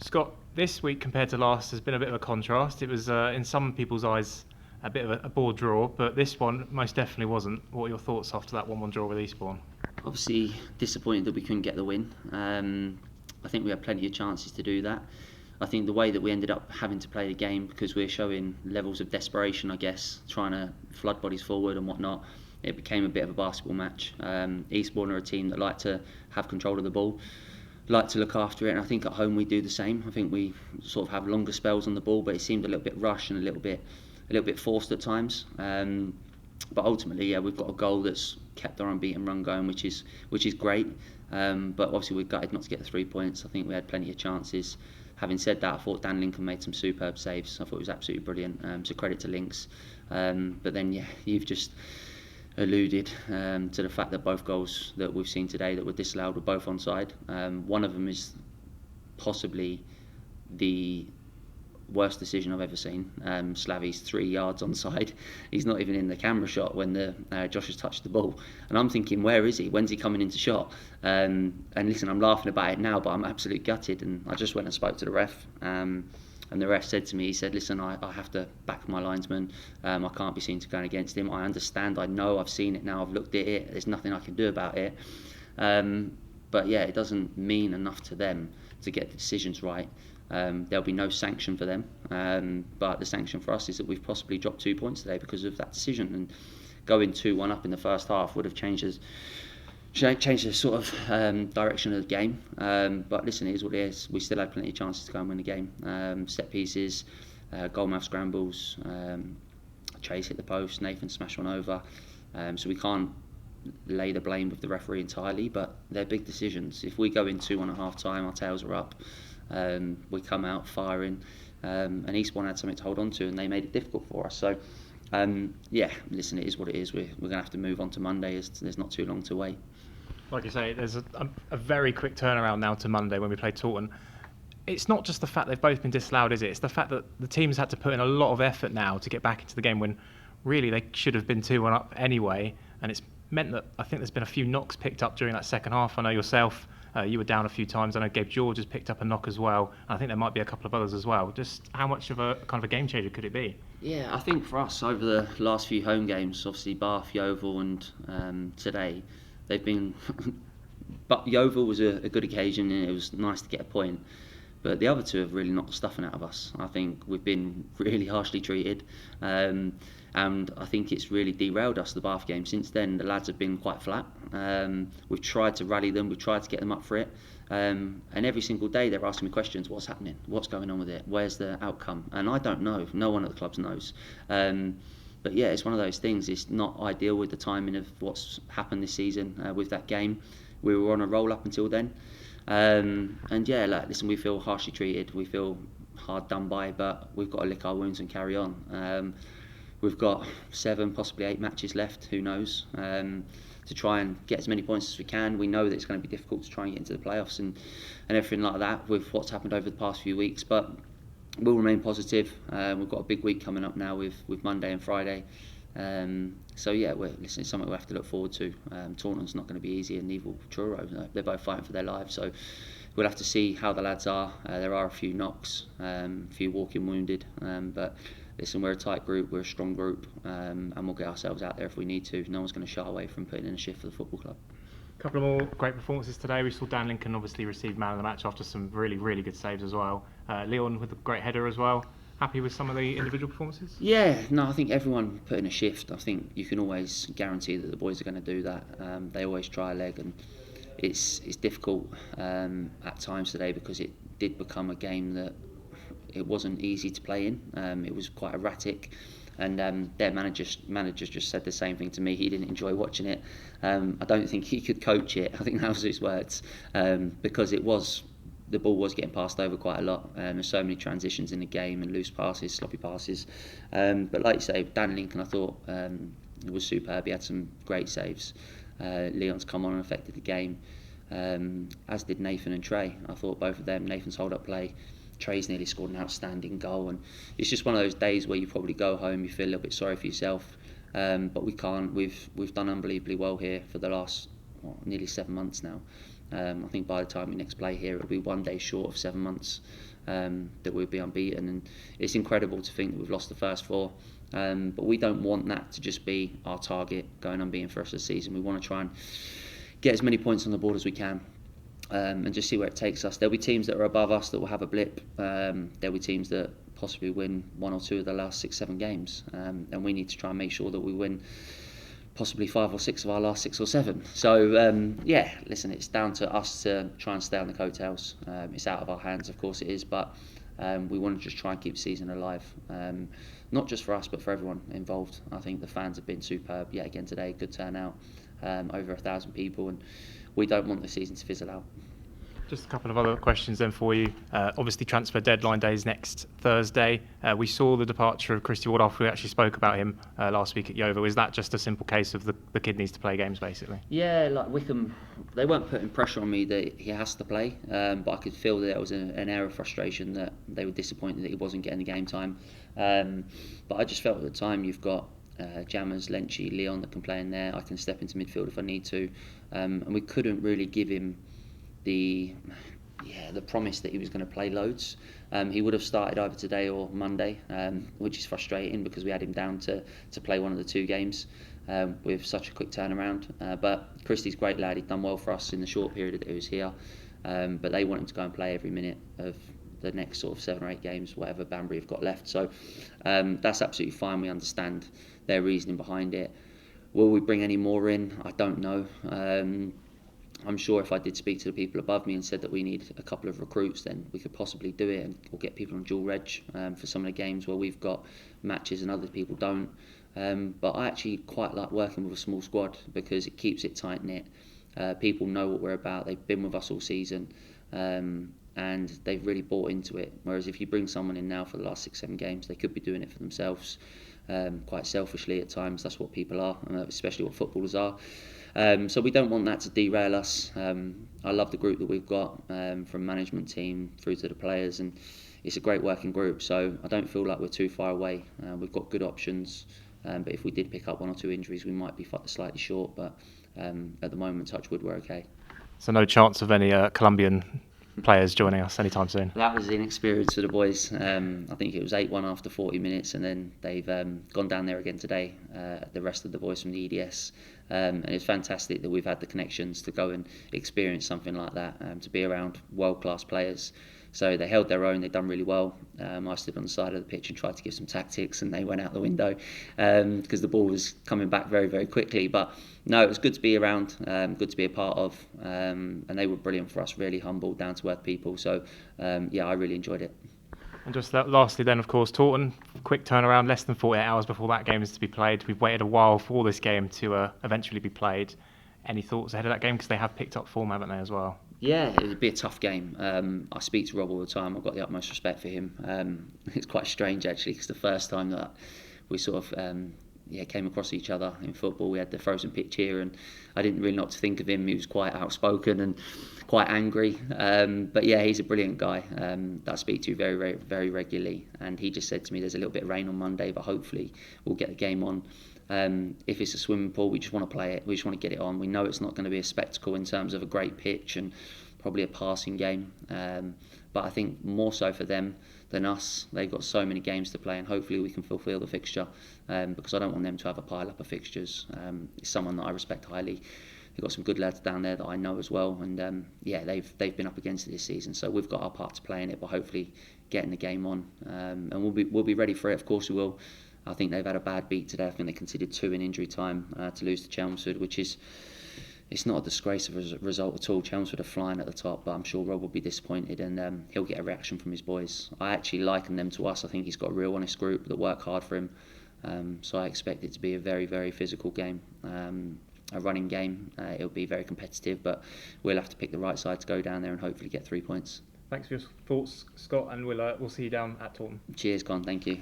Scott, this week compared to last has been a bit of a contrast. It was, in some people's eyes, a bit of a bored draw, but this one most definitely wasn't. What are your thoughts after that 1-1 draw with Eastbourne? Obviously disappointed that we couldn't get the win. I think we had plenty of chances to do that. I think the way that we ended up having to play the game, because we're showing levels of desperation, I guess, trying to flood bodies forward and whatnot, it became a bit of a basketball match. Eastbourne are a team that like to have control of the ball, like to look after it, and I think at home we do the same. I think we sort of have longer spells on the ball, but it seemed a little bit rushed and a little bit forced at times. But ultimately, yeah, we've got a goal that's kept our unbeaten run going, which is great. But obviously we're gutted not to get the 3 points. I think we had plenty of chances. Having said that, I thought Dan Lincoln made some superb saves. I thought it was absolutely brilliant. So credit to Links. But then, yeah, you've just alluded to the fact that both goals that we've seen today that were disallowed were both onside. One of them is possibly the worst decision I've ever seen. Slavvy's 3 yards onside. He's not even in the camera shot when Josh has touched the ball. And I'm thinking, where is he? When's he coming into shot? And listen, I'm laughing about it now, but I'm absolutely gutted. And I just went and spoke to the ref. And the ref said to me, he said, listen, I have to back my linesman. I can't be seen to going against him. I understand, I know, I've seen it now, I've looked at it. There's nothing I can do about it. But yeah, it doesn't mean enough to them to get the decisions right. There'll be no sanction for them, but the sanction for us is that we've possibly dropped 2 points today because of that decision. And going 2-1 up in the first half would have changed the sort of direction of the game. But listen, it is what it is. We still had plenty of chances to go and win the game. Set pieces, goalmouth scrambles, Chase hit the post, Nathan smashed one over. So we can't lay the blame with the referee entirely, but they're big decisions. If we go in 2-1 at half time, our tails are up. We come out firing, and Eastbourne had something to hold on to, and they made it difficult for us. So, yeah, listen, it is what it is. We're going to have to move on to Monday, as there's not too long to wait. Like you say, there's a very quick turnaround now to Monday when we play Taunton. It's not just the fact they've both been disallowed, is it? It's the fact that the team's had to put in a lot of effort now to get back into the game when really they should have been 2-1 up anyway, and it's meant that I think there's been a few knocks picked up during that second half. I know yourself, you were down a few times. I know Gabe George has picked up a knock as well. And I think there might be a couple of others as well. Just how much of a kind of a game changer could it be? Yeah, I think for us over the last few home games, obviously Bath, Yeovil and today, they've been... But Yeovil was a good occasion and it was nice to get a point. But the other two have really knocked the stuffing out of us. I think we've been really harshly treated. And I think it's really derailed us, the Bath game. Since then, the lads have been quite flat. We've tried to rally them, we've tried to get them up for it. And every single day they're asking me questions, what's happening? What's going on with it? Where's the outcome? And I don't know. No one at the clubs knows. But yeah, it's one of those things. It's not ideal with the timing of what's happened this season with that game. We were on a roll up until then. And yeah, listen, we feel harshly treated. We feel hard done by, but we've got to lick our wounds and carry on. We've got 7, possibly 8 matches left, who knows, to try and get as many points as we can. We know that it's going to be difficult to try and get into the playoffs and everything like that with what's happened over the past few weeks, but we'll remain positive. We've got a big week coming up now with Monday and Friday. So yeah, listen, it's something we have to look forward to. Taunton's not going to be easy, and neither will Truro. They're both fighting for their lives, so we'll have to see how the lads are. There are a few knocks, a few walking wounded, but listen, we're a tight group, we're a strong group, and we'll get ourselves out there if we need to. No one's going to shy away from putting in a shift for the football club. A couple of more great performances today. We saw Dan Lincoln obviously receive man of the match after some really, really good saves as well. Leon with a great header as well. Happy with some of the individual performances? Yeah, no, I think everyone put in a shift. I think you can always guarantee that the boys are going to do that. They always try a leg, and it's difficult at times today because it did become a game that it wasn't easy to play in. It was quite erratic, and their managers just said the same thing to me. He didn't enjoy watching it. I don't think he could coach it. I think that was his words, because the ball was getting passed over quite a lot. There's so many transitions in the game and loose passes, sloppy passes. But like you say, Dan Lincoln, I thought was superb. He had some great saves. Leon's come on and affected the game, as did Nathan and Trey. I thought both of them, Nathan's hold-up play, Trey's nearly scored an outstanding goal. And it's just one of those days where you probably go home, you feel a little bit sorry for yourself. But we can't. We've done unbelievably well here for the last nearly 7 months now. I think by the time we next play here, it'll be 1 day short of 7 months. that we'd be unbeaten, and it's incredible to think that we've lost the first 4. But we don't want that to just be our target, going unbeaten for us this season. We want to try and get as many points on the board as we can, and just see where it takes us. There'll be teams that are above us that will have a blip. There'll be teams that possibly win 1 or 2 of the last 6-7 games, and we need to try and make sure that we win possibly 5 or 6 of our last 6 or 7. So yeah, listen, it's down to us to try and stay on the coattails. It's out of our hands, of course it is, but we want to just try and keep the season alive, not just for us but for everyone involved. I think the fans have been superb yet again today. Good turnout, over 1,000 people, and we don't want the season to fizzle out. Just a couple of other questions then for you. Obviously, transfer deadline day is next Thursday. We saw the departure of Christy Ward after we actually spoke about him last week at Yeovil. Is that just a simple case of the kid needs to play games, basically? Yeah, like Wickham, they weren't putting pressure on me that he has to play, but I could feel that there was an air of frustration that they were disappointed that he wasn't getting the game time. But I just felt at the time you've got Jammers, Lenchi, Leon that can play in there. I can step into midfield if I need to, and we couldn't really give him the promise that he was going to play loads. He would have started either today or Monday, which is frustrating because we had him down to play one of the 2 games with such a quick turnaround. But Christy's a great lad. He'd done well for us in the short period that he was here. But they want him to go and play every minute of the next sort of 7 or 8 games, whatever Banbury have got left. So that's absolutely fine. We understand their reasoning behind it. Will we bring any more in? I don't know. I'm sure if I did speak to the people above me and said that we need a couple of recruits, then we could possibly do it, and we'll get people on dual reg for some of the games where we've got matches and other people don't. But I actually quite like working with a small squad because it keeps it tight knit. People know what we're about. They've been with us all season, and they've really bought into it. Whereas if you bring someone in now for the last 6-7 games, they could be doing it for themselves, quite selfishly at times. That's what people are, especially what footballers are. So we don't want that to derail us. I love the group that we've got, from management team through to the players, and it's a great working group. So I don't feel like we're too far away. We've got good options, but if we did pick up 1 or 2 injuries, we might be slightly short. But at the moment, touch wood, we're okay. So no chance of any Colombian players joining us anytime soon? That was the inexperience for the boys. I think it was 8-1 after 40 minutes, and then they've gone down there again today, the rest of the boys from the EDS. And it's fantastic that we've had the connections to go and experience something like that, to be around world-class players. So they held their own, they've done really well. I stood on the side of the pitch and tried to give some tactics, and they went out the window because the ball was coming back very, very quickly. But no, it was good to be around, good to be a part of, and they were brilliant for us, really humble, down-to-earth people. So yeah, I really enjoyed it. And just lastly then, of course, Taunton, quick turnaround, less than 48 hours before that game is to be played. We've waited a while for this game to eventually be played. Any thoughts ahead of that game? Because they have picked up form, haven't they, as well? Yeah, it would be a tough game. I speak to Rob all the time. I've got the utmost respect for him. It's quite strange, actually, because the first time that we sort of came across each other in football, we had the frozen pitch here, and I didn't really know what to think of him. He was quite outspoken and quite angry. But yeah, he's a brilliant guy that I speak to very, very, very regularly. And he just said to me, there's a little bit of rain on Monday, but hopefully we'll get the game on. If it's a swimming pool, we just want to play it. We just want to get it on. We know it's not going to be a spectacle in terms of a great pitch and probably a passing game. But I think more so for them than us. They've got so many games to play, and hopefully we can fulfil the fixture, because I don't want them to have a pile up of fixtures. It's someone that I respect highly. They've got some good lads down there that I know as well, and yeah, they've been up against it this season. So we've got our part to play in it, but hopefully getting the game on, and we'll be ready for it. Of course we will. I think they've had a bad beat today. I think they conceded 2 in injury time to lose to Chelmsford, which is, it's not a disgrace of a result at all. Chelmsford are flying at the top, but I'm sure Rob will be disappointed, and he'll get a reaction from his boys. I actually liken them to us. I think he's got a real honest group that work hard for him. So I expect it to be a very, very physical game, a running game. It'll be very competitive, but we'll have to pick the right side to go down there and hopefully get 3 points. Thanks for your thoughts, Scott, and we'll see you down at Taunton. Cheers, Con. Thank you.